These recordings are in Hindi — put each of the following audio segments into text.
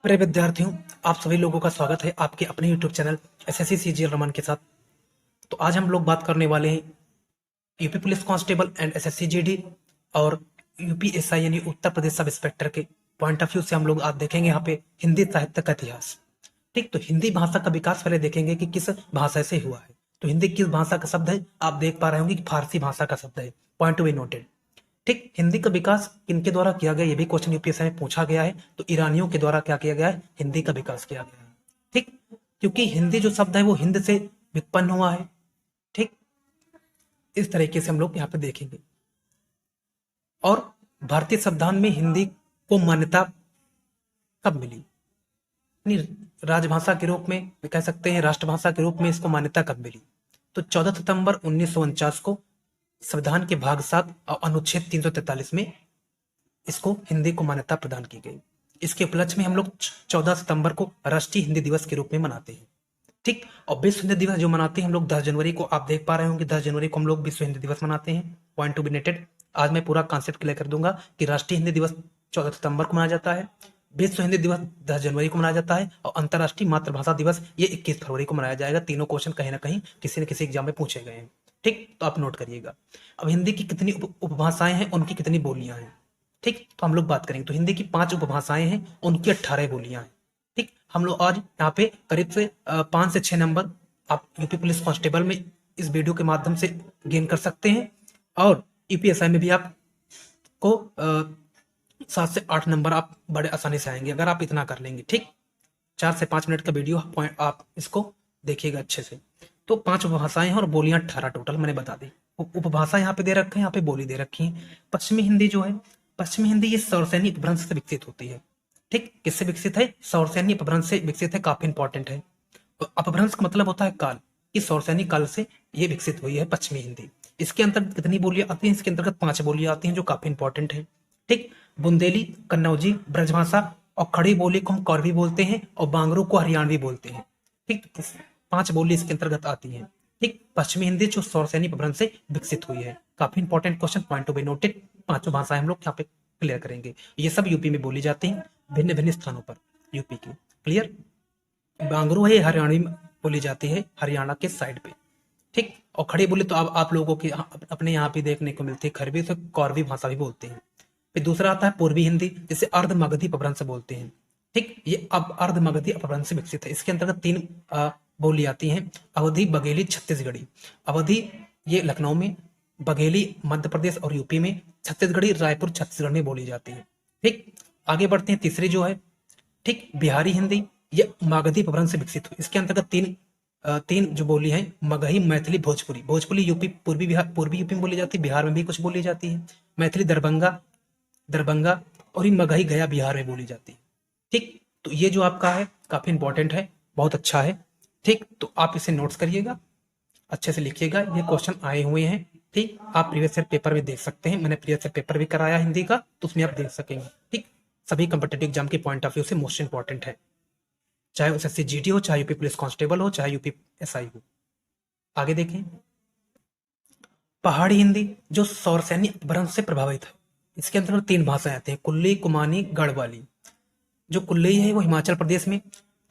प्रिय विद्यार्थियों, आप सभी लोगों का स्वागत है आपके अपने YouTube channel SSC CGL Raman के साथ। तो आज हम लोग बात करने वाले हैं UP police constable and SSC GD और यूपीएसआई यानी उत्तर प्रदेश सब इंस्पेक्टर के पॉइंट ऑफ व्यू से हम लोग आज देखेंगे यहाँ पे हिंदी साहित्य का इतिहास। ठीक, तो हिंदी भाषा का विकास पहले देखेंगे कि किस भाषा से हुआ है। तो हिंदी किस भाषा का शब्द है, आप देख पा रहे होंगे कि फारसी भाषा का शब्द है। Point to be noted. ठीक, हिंदी का विकास किनके द्वारा किया गया, ये भी क्वेश्चन यूपीएससी में पूछा गया है। तो ईरानियों के द्वारा क्या किया गया है, हिंदी का विकास किया गया है। ठीक, क्योंकि हिंदी जो शब्द है वो हिंद से व्युत्पन्न हुआ है। ठीक, इस तरीके से हम लोग यहाँ पे देखेंगे। और भारतीय संविधान में हिंदी को मान्यता कब मिली, राजभाषा के रूप में भी कह सकते हैं, राष्ट्रभाषा के रूप में इसको मान्यता कब मिली। तो 14 सितंबर 1949 को संविधान के भाग 7 और अनुच्छेद 343 में इसको हिंदी को मान्यता प्रदान की गई। इसके उपलक्ष्य में हम लोग 14 सितंबर को राष्ट्रीय हिंदी दिवस के रूप में मनाते हैं। ठीक, और विश्व हिंदी दिवस जो मनाते हैं हम लोग 10 जनवरी को, आप देख पा रहे होंगे 10 जनवरी को हम लोग विश्व हिंदी दिवस मनाते हैं। Point to be noted. आज मैं पूरा कॉन्सेप्ट क्लियर कर दूंगा कि राष्ट्रीय हिंदी दिवस 14 सितंबर को मनाया जाता है, विश्व हिंदी दिवस 10 जनवरी को मनाया जाता है और अंतर्राष्ट्रीय मातृभाषा दिवस ये 21 फरवरी को मनाया जाएगा। तीनों क्वेश्चन कहीं ना कहीं किसी न किसी एग्जाम में पूछे गए हैं। ठीक, तो आप नोट करिएगा। अब हिंदी की कितनी उपभाषाएं हैं, उनकी कितनी बोलियां हैं। ठीक, तो हम लोग बात करेंगे। तो हिंदी की 5 उपभाषाएं हैं, उनकी 18 बोलियां हैं। ठीक, हम लोग आज यहाँ पे करीब से 5 से 6 नंबर आप यूपी पुलिस कांस्टेबल में इस वीडियो के माध्यम से गेन कर सकते हैं और यूपीएसआई में भी आपको 7 से 8 नंबर आप बड़े आसानी से आएंगे अगर आप इतना कर लेंगे। ठीक, 4 से 5 मिनट का वीडियो पॉइंट आप इसको देखिएगा अच्छे से। तो 5 उपभाषाएं हैं और बोलियां 18 टोटल मैंने बता दी। उपभाषा यहाँ पे दे रखे हैं, यहाँ पे बोली दे रखी है। पश्चिमी हिंदी जो है, पश्चिमी हिंदी ये सौरसैनी अपभ्रंश से विकसित होती है। ठीक, किससे विकसित है, सौरसैनी अपभ्रंश से विकसित है। काफी इंपॉर्टेंट है। तो अपभ्रंश का मतलब होता है काल, इस सौरसैनी काल से ये विकसित हुई है पश्चिमी हिंदी। इसके अंतर्गत कितनी बोलियां आती हैं, इसके अंतर्गत 5 बोलियां आती हैं जो काफी इंपॉर्टेंट है। ठीक, बुंदेली, कन्नौजी, ब्रजभाषा और खड़ी बोली को हम कौरवी बोलते हैं और बांगरू को हरियाणवी बोलते हैं। ठीक, 5 बोली इसके अंतर्गत आती हैं। ठीक, पश्चिमी हिंदी जो सौरसैनी अपभ्रंश से विकसित हुई है। काफी important question, point to be noted. 5 भाषाएं हम लोग यहाँ पे क्लियर करेंगे। ये सब यूपी में बोली जाती हैं, भिन्न भिन्न स्थानों पर यूपी के। क्लियर, बांगरू है हरियाणवी बोली जाती है हरियाणा के साइड पे। ठीक, और खड़ी बोली तो अब आप लोगों के अपने यहाँ पे देखने को मिलती है, खरवी से कौरवी भाषा भी बोलते हैं। फिर दूसरा आता है पूर्वी हिंदी, जिसे अर्ध मगधी अपभ्रंश बोलते हैं। ठीक, ये अब अर्ध मगधी अपभ्रंश से विकसित है। इसके अंतर्गत 3 बोली आती हैं, अवधी, बघेली, छत्तीसगढ़ी। अवधी ये लखनऊ में, बघेली मध्य प्रदेश और यूपी में, छत्तीसगढ़ी रायपुर छत्तीसगढ़ में बोली जाती है। ठीक, आगे बढ़ते हैं। तीसरी जो है, ठीक, बिहारी हिंदी, ये मगधी अपभ्रंश से विकसित हुई। इसके अंतर्गत तीन जो बोली है, मगही, मैथिली, भोजपुरी। भोजपुरी यूपी पूर्वी यूपी में बोली जाती है, बिहार में भी कुछ बोली जाती है। मैथिली दरभंगा और ये मगही गया बिहार में बोली जाती है। ठीक, तो ये जो आपका है काफी इंपॉर्टेंट है, बहुत अच्छा है। ठीक, तो आप इसे नोट्स करिएगा, अच्छे से लिखिएगा, ये क्वेश्चन आए हुए हैं। ठीक, आप प्रीवियस ईयर पेपर में देख सकते हैं, मैंने प्रीवियस ईयर पेपर भी कराया हिंदी का, तो उसमें आप देख सकेंगे। ठीक, सभी कॉम्पिटिटिव एग्जाम के पॉइंट ऑफ व्यू से मोस्ट इंपॉर्टेंट है, चाहे एसएससी जीडी हो, चाहे यूपी पुलिस कांस्टेबल हो, चाहे यूपी एसआई हो। आगे देखें, पहाड़ी हिंदी जो सौरसैनी अपभ्रंश से प्रभावित है। इसके अंतर्गत 3 भाषाएं आती हैं, कुल्ली, कुमानी, गढ़वाली। जो कुल्ली है वो हिमाचल प्रदेश में,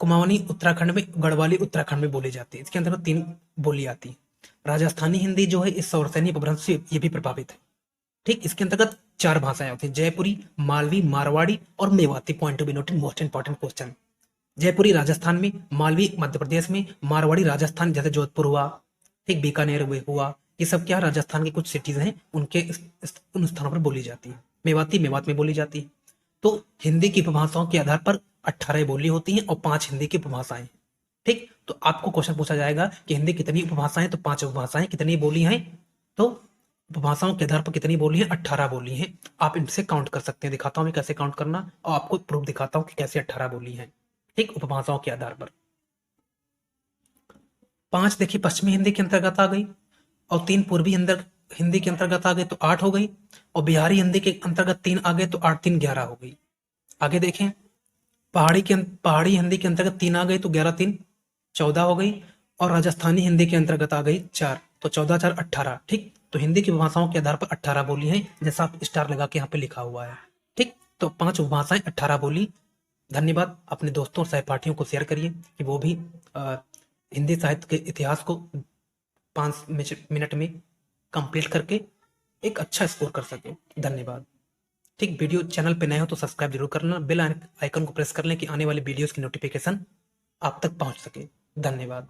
कुमाऊनी उत्तराखंड में, गढ़वाली उत्तराखंड में बोली जाती है। इसके अंतर्गत 3 बोली आती है। राजस्थानी हिंदी जो है इस सौरसैनी अपभ्रंश से ये भी प्रभावित है। ठीक, इसके अंतर्गत 4 भाषाएं होती हैं, जयपुरी, मालवी, मारवाड़ी और Mewati. Point to be noted, most important question. Jaipuri Rajasthan में, मालवी मध्य प्रदेश में, मारवाड़ी राजस्थान जैसे जोधपुर हुआ, ठीक, बीकानेर हुआ, ये सब क्या राजस्थान की कुछ सिटीज हैं, उनके उन स्थानों पर बोली जाती है। मेवाती मेवात में बोली जाती है। तो हिंदी की उपभाषाओं के आधार पर 18 बोली होती हैं और 5 हिंदी की उपभाषाएं। ठीक, तो आपको क्वेश्चन पूछा जाएगा कि हिंदी कितनी उपभाषाएं, तो 5 उपभाषाएं, कितनी बोली हैं, तो उपभाषाओं के आधार पर कितनी बोली है, 18 बोली हैं। आप इनसे काउंट कर सकते हैं, दिखाता हूं मैं कैसे काउंट करना और आपको प्रूफ दिखाता हूं कि कैसे 18 बोली हैं। ठीक, उपभाषाओं के आधार पर 5 देखिए पश्चिमी हिंदी के अंतर्गत आ गई और 3 पूर्वी हिंदी के अंतर्गत आ गए तो 8 हो गई, और बिहारी हिंदी के अंतर्गत 3 आ गए तो 8 3 11 हो गई। आगे देखें, पहाड़ी हिंदी के अंतर्गत 3 आ गए तो 11 3 14 हो गई, और राजस्थानी हिंदी के अंतर्गत आ गई 4, तो 14 4 18। ठीक, तो हिंदी की भाषाओं के आधार पर 18 बोली हैं, जैसा आप स्टार लगा के यहाँ पे लिखा हुआ है। ठीक, तो 5 उपभाषाएं 18 बोली धन्यवाद। अपने दोस्तों और सहपाठियों को शेयर करिए कि वो भी हिंदी साहित्य के इतिहास को 5 मिनट में कंप्लीट करके एक अच्छा स्कोर कर सके। धन्यवाद। ठीक, वीडियो चैनल पे नए हो तो सब्सक्राइब जरूर करना, बेल आइकन को प्रेस कर लें कि आने वाली वीडियोस की नोटिफिकेशन आप तक पहुंच सके। धन्यवाद।